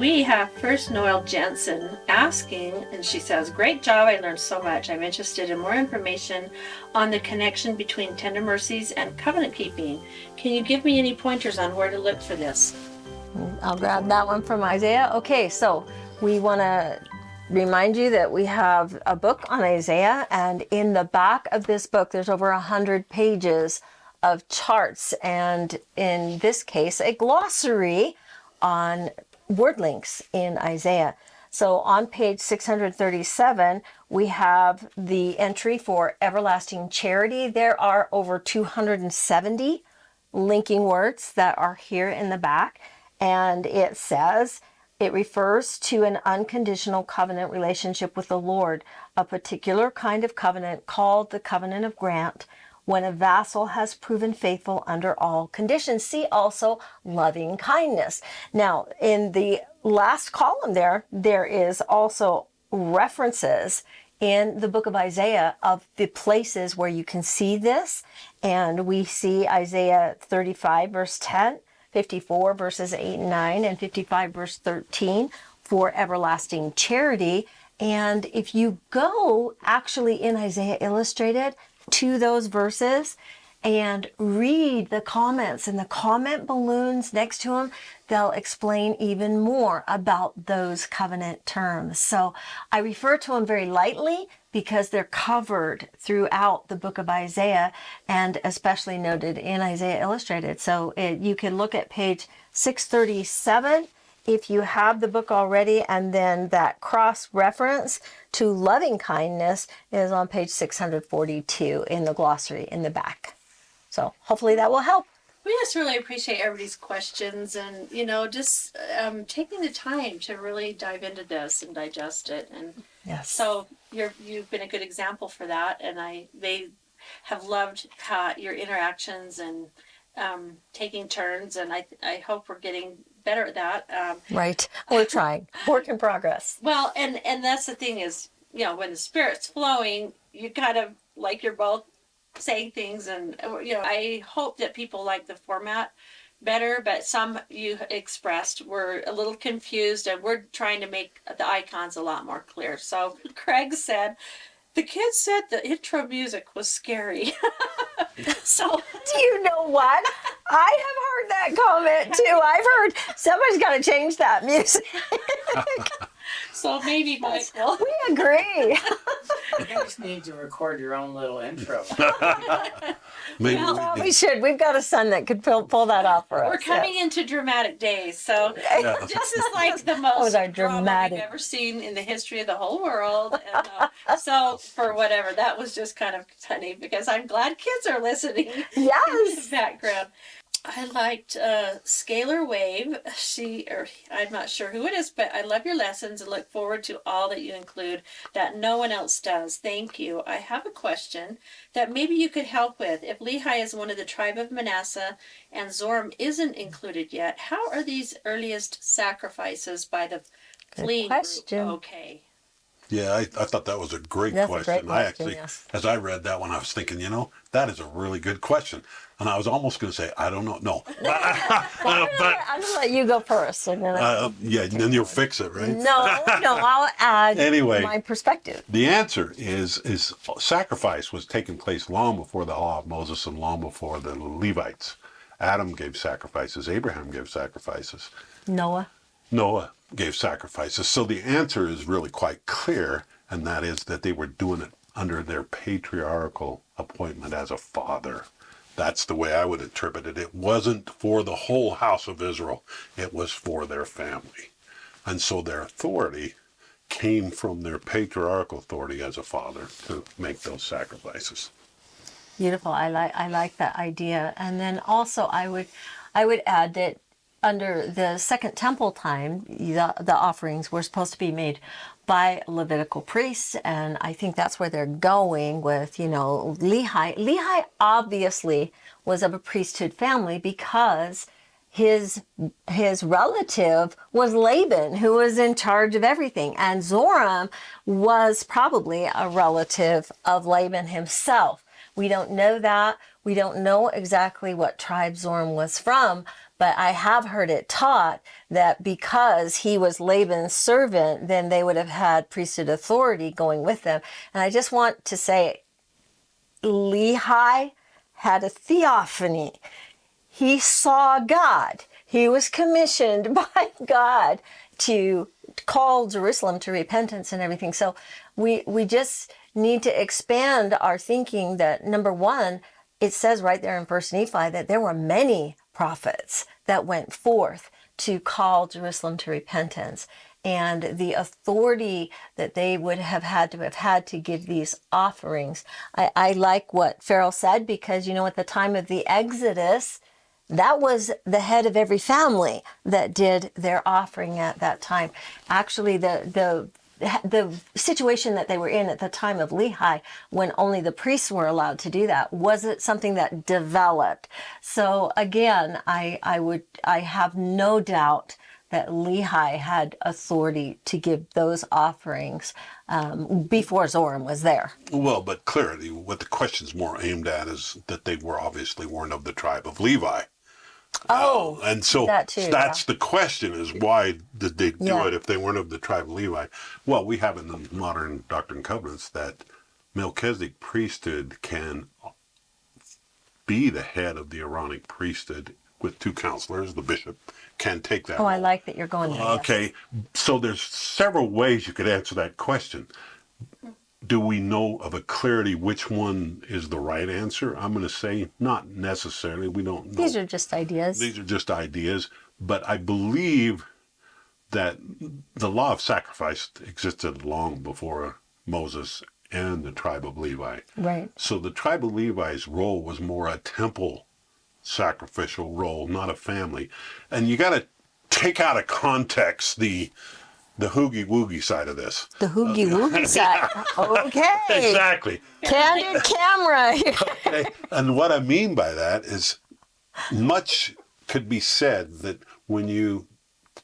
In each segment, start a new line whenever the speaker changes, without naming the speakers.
We have First Noel Jensen asking, and she says, great job, I learned so much. I'm interested in more information on the connection between tender mercies and covenant keeping. Can you give me any pointers on where to look for this?
I'll grab that one from Isaiah. Okay, so we want to remind you that we have a book on Isaiah, and in the back of this book, there's over 100 pages of charts, and in this case, a glossary on word links in Isaiah. So on page 637, we have the entry for everlasting charity. There are over 270 linking words that are here in the back. And it says, it refers to an unconditional covenant relationship with the Lord, a particular kind of covenant called the covenant of grant, when a vassal has proven faithful under all conditions. See also loving kindness. Now, in the last column there is also references in the book of Isaiah of the places where you can see this. And we see Isaiah 35 verse 10, 54 verses 8 and 9, and 55 verse 13 for everlasting charity. And if you go actually in Isaiah Illustrated to those verses and read the comments and the comment balloons next to them, they'll explain even more about those covenant terms. So I refer to them very lightly because they're covered throughout the book of Isaiah and especially noted in Isaiah Illustrated. So you can look at page 637 if you have the book already, and then that cross-reference to loving kindness is on page 642 in the glossary in the back. So hopefully that will help.
We just really appreciate everybody's questions and, just taking the time to really dive into this and digest it. And
yes.
So you've been a good example for that. And they have loved your interactions and taking turns. And I hope we're getting better at that.
Right. We're trying. Work in progress.
Well, and that's the thing is, when the Spirit's flowing, you kind of like you're both saying things, and I hope that people like the format better, but some you expressed were a little confused, and we're trying to make the icons a lot more clear. So Craig said, the kids said the intro music was scary. So
do you know what? I have heard that comment too. I've heard somebody's got to change that music.
So maybe Michael.
We agree.
You guys need to record your own little intro.
Maybe
we should. We've got a son that could pull that off for us.
We're coming into dramatic days, so this is like the most drama we've ever seen in the history of the whole world. And, so for whatever, that was just kind of funny because I'm glad kids are listening.
Yes.
In the background. I liked Scalar Wave. I'm not sure who it is, but I love your lessons and look forward to all that you include that no one else does. Thank you. I have a question that maybe you could help with. If Lehi is one of the tribe of Manasseh and Zoram isn't included yet, how are these earliest sacrifices by the fleeing group okay?
Yeah, I thought that was a great question. I actually, as I read that one, I was thinking, that is a really good question. And I was almost going to say, I don't know. No.
I'm going to let you go first. And
then you'll fix it, right?
No, I'll add my perspective.
The answer is sacrifice was taking place long before the law of Moses and long before the Levites. Adam gave sacrifices. Abraham gave sacrifices. Noah gave sacrifices. So the answer is really quite clear, and that is that they were doing it under their patriarchal appointment as a father. That's the way I would interpret it. It wasn't for the whole house of Israel. It was for their family. And so their authority came from their patriarchal authority as a father to make those sacrifices.
Beautiful. I like that idea. And then also I would add that under the Second Temple time, the offerings were supposed to be made by Levitical priests, and I think that's where they're going with, Lehi. Lehi obviously was of a priesthood family because his relative was Laban, who was in charge of everything, and Zoram was probably a relative of Laban himself. We don't know that. We don't know exactly what tribe Zoram was from, But I have heard it taught that because he was Laban's servant, then they would have had priesthood authority going with them. And I just want to say, Lehi had a theophany. He saw God. He was commissioned by God to call Jerusalem to repentance and everything. So we just need to expand our thinking that, number one, it says right there in First Nephi that there were many prophets that went forth to call Jerusalem to repentance. And the authority that they would have had to give these offerings. I like what Pharaoh said, because, at the time of the Exodus, that was the head of every family that did their offering at that time. Actually, the situation that they were in at the time of Lehi, when only the priests were allowed to do that, wasn't something that developed. So again, I have no doubt that Lehi had authority to give those offerings before Zoram was there.
Well, but clearly, what the question's more aimed at is that they weren't of the tribe of Levi. And so
that too,
that's the question: is why did they do
Yeah.
it if they weren't of the tribe of Levi? Well, we have in the modern Doctrine and Covenants that Melchizedek priesthood can be the head of the Aaronic priesthood with two counselors. The bishop can take that.
Oh, I
role.
like that you're going there. Yes.
Okay, so there's several ways you could answer that question. Do we know of a clarity which one is the right answer? I'm going to say not necessarily. We don't know.
These are just ideas.
These are just ideas, but I believe that the law of sacrifice existed long before Moses and the tribe of Levi.
Right.
So the tribe of Levi's role was more a temple sacrificial role, not a family. And you got to take out of context the hoogie woogie side of this.
The hoogie woogie side. Okay.
Exactly.
Candid camera.
Okay. And what I mean by that is much could be said that when you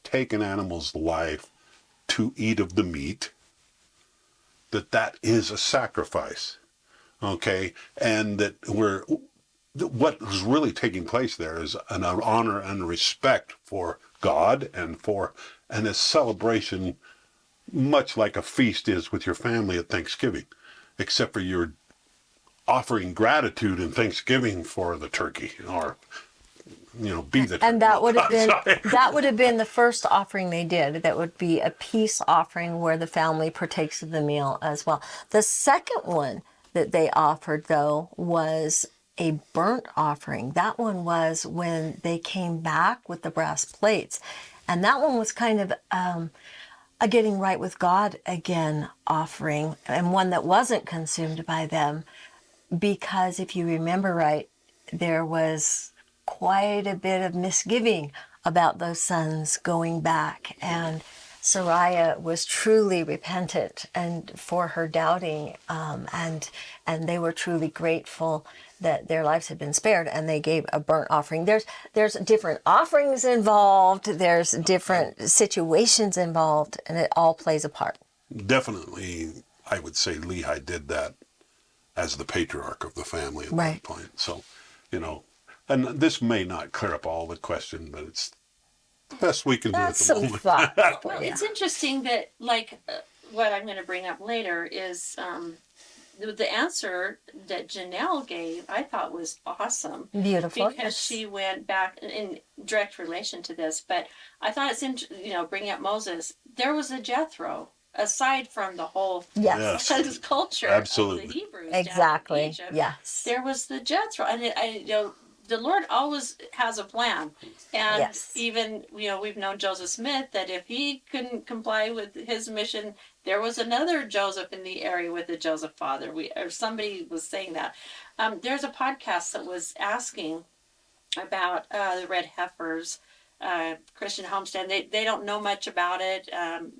take an animal's life to eat of the meat, that is a sacrifice. Okay. And that what is really taking place there is an honor and respect for God and a celebration, much like a feast is with your family at Thanksgiving, except for you're offering gratitude and thanksgiving for the turkey, or be the turkey.
And that would have been the first offering they did. That would be a peace offering where the family partakes of the meal as well. The second one that they offered, though, was a burnt offering. That one was when they came back with the brass plates. And that one was kind of a getting right with God again offering, and one that wasn't consumed by them, because if you remember right, there was quite a bit of misgiving about those sons going back, and Sariah was truly repentant and for her doubting, and they were truly grateful that their lives had been spared, and they gave a burnt offering. There's different offerings involved, there's different situations involved, and it all plays a part.
Definitely, I would say Lehi did that as the patriarch of the family at that point. So, and this may not clear up all the question, but it's the best we can do at the moment.
Thought.
Well, it's interesting that, what I'm going to bring up later is the answer that Janell gave, I thought was awesome.
Beautiful.
Because she went back in direct relation to this. But I thought it's interesting, bringing up Moses, there was a Jethro, aside from the whole
Yes.
culture
Absolutely.
of the Hebrews.
Exactly.
Down in Egypt.
Yes.
There was the Jethro. And the Lord always has a plan. And
Yes.
even, we've known Joseph Smith, that if he couldn't comply with his mission, there was another Joseph in the area with the Joseph father. Or somebody was saying that. There's a podcast that was asking about the red heifers, Christian homestead. They don't know much about it.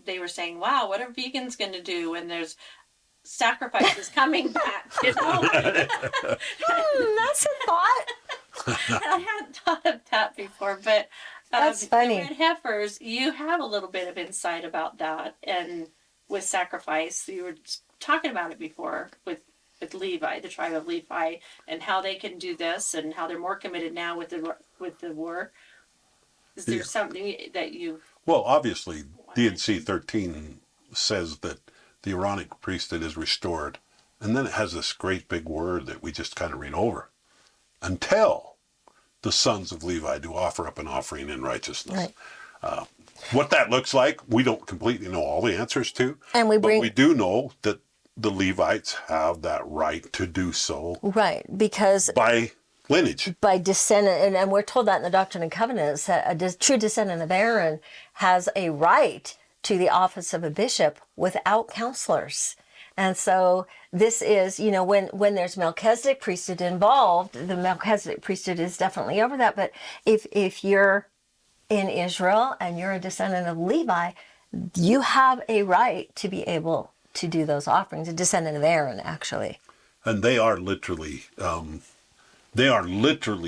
They were saying, wow, what are vegans going to do when there's sacrifices coming back?
That's a thought.
I hadn't thought of that before, but
That's funny.
The red heifers, you have a little bit of insight about that, and with sacrifice, you were talking about it before with Levi, the tribe of Levi, and how they can do this, and how they're more committed now with the war. Is there something that you've...
Well, obviously, D&C 13 says that the Aaronic priesthood is restored. And then it has this great big word that we just kind of read over. Until the sons of Levi do offer up an offering in righteousness.
Right.
What that looks like, we don't completely know all the answers to.
And
but we do know that the Levites have that right to do so.
Right, because
by lineage.
By descendant, and we're told that in the Doctrine and Covenants, that a true descendant of Aaron has a right to the office of a bishop without counselors. And so this is, when there's Melchizedek priesthood involved, the Melchizedek priesthood is definitely over that. But if you're in Israel and you're a descendant of Levi, you have a right to be able to do those offerings, a descendant of Aaron, actually.
And they are literally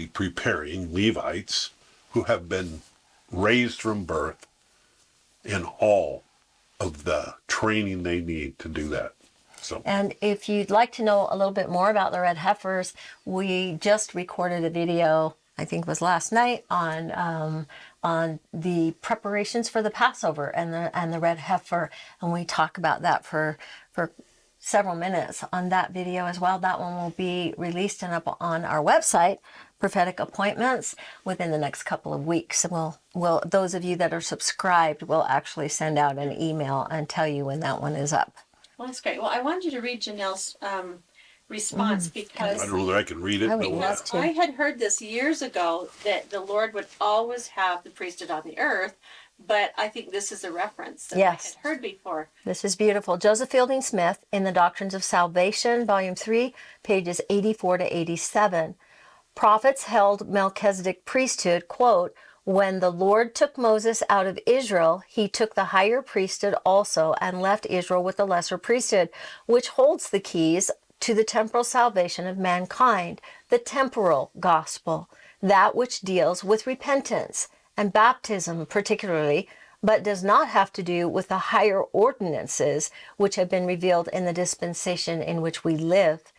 preparing Levites who have been raised from birth in all of the training they need to do that. So. And
if you'd like to know a little bit more about the red heifers, we just recorded a video, I think it was last night, on the preparations for the Passover and the red heifer, and we talk about that for several minutes on that video as well. That one will be released and up on our website, Prophetic Appointments, within the next couple of weeks. We'll those of you that are subscribed will actually send out an email and tell you when that one is up.
Well, that's great. Well, I wanted you to read Janell's response because...
I don't know that I can read it.
I had heard this years ago, that the Lord would always have the priesthood on the earth, but I think this is a reference that I had heard before.
This is beautiful. Joseph Fielding Smith, in the Doctrines of Salvation, Volume 3, pages 84 to 87. Prophets held Melchizedek priesthood, quote, "When the Lord took Moses out of Israel, he took the higher priesthood also and left Israel with the lesser priesthood, which holds the keys to the temporal salvation of mankind, the temporal gospel, that which deals with repentance and baptism particularly, but does not have to do with the higher ordinances which have been revealed in the dispensation in which we live.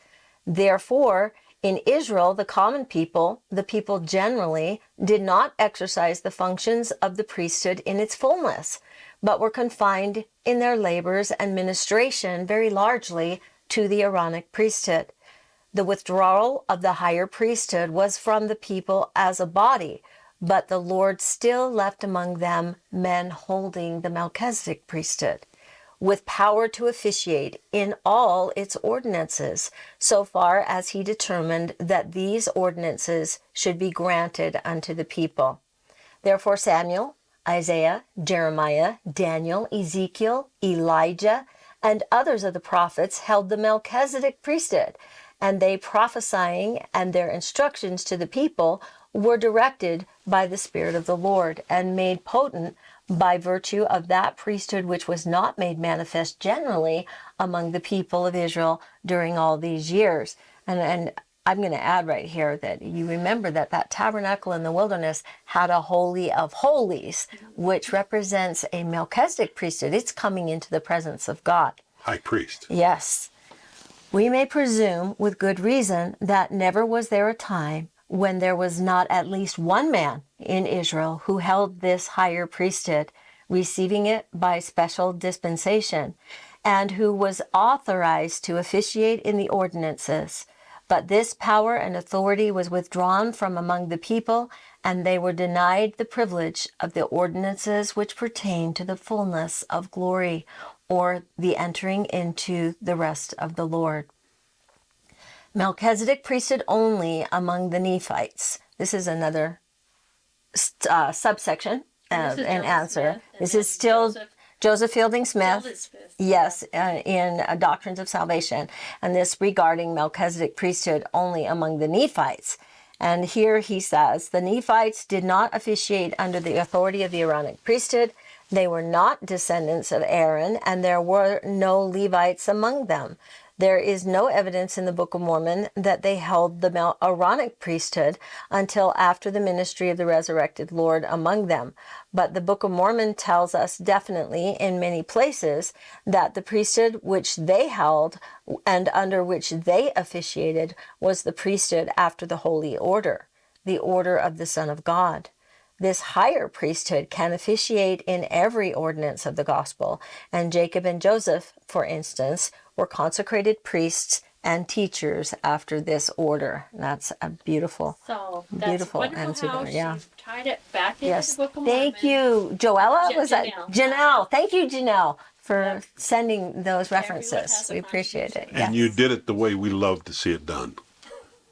Therefore, in Israel, the common people, the people generally, did not exercise the functions of the priesthood in its fullness, but were confined in their labors and ministration very largely to the Aaronic priesthood. The withdrawal of the higher priesthood was from the people as a body, but the Lord still left among them men holding the Melchizedek priesthood, with power to officiate in all its ordinances, so far as he determined that these ordinances should be granted unto the people. Therefore Samuel, Isaiah, Jeremiah, Daniel, Ezekiel, Elijah, and others of the prophets held the Melchizedek priesthood, and they prophesying and their instructions to the people were directed by the Spirit of the Lord and made potent by virtue of that priesthood which was not made manifest generally among the people of Israel during all these years. And I'm going to add right here that you remember that tabernacle in the wilderness had a Holy of Holies, which represents a Melchizedek priesthood. It's coming into the presence of God.
High priest.
Yes. We may presume with good reason that never was there a time when there was not at least one man in Israel who held this higher priesthood, receiving it by special dispensation, and who was authorized to officiate in the ordinances. But this power and authority was withdrawn from among the people, and they were denied the privilege of the ordinances which pertain to the fullness of glory, or the entering into the rest of the Lord. Melchizedek priesthood only among the Nephites. This is another subsection and answer. This is still Joseph Fielding Smith. Yes, in Doctrines of Salvation. And this regarding Melchizedek priesthood only among the Nephites. And here he says, the Nephites did not officiate under the authority of the Aaronic priesthood. They were not descendants of Aaron, and there were no Levites among them. There is no evidence in the Book of Mormon that they held the Aaronic priesthood until after the ministry of the resurrected Lord among them. But the Book of Mormon tells us definitely in many places that the priesthood which they held and under which they officiated was the priesthood after the Holy Order, the order of the Son of God. This higher priesthood can officiate in every ordinance of the gospel, and Jacob and Joseph, for instance, were consecrated priests and teachers after this order. That's a beautiful,
So that's
beautiful
wonderful
answer
how
there. Yeah.
she tied it back into
Yes.
the Book of Mormon.
Thank you, Joella. Was that
Janell.
Janelle? Thank you, Janelle, for
Yep.
sending those
Everyone
references.
has a
We appreciate it.
contribution.
Yes.
And you did it the way we love to see it done.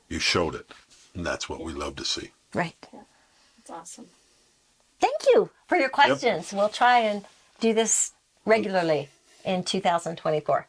You showed it. And that's what we love to see.
Right.
That's awesome.
Thank you for your questions. We'll try and do this regularly in 2024.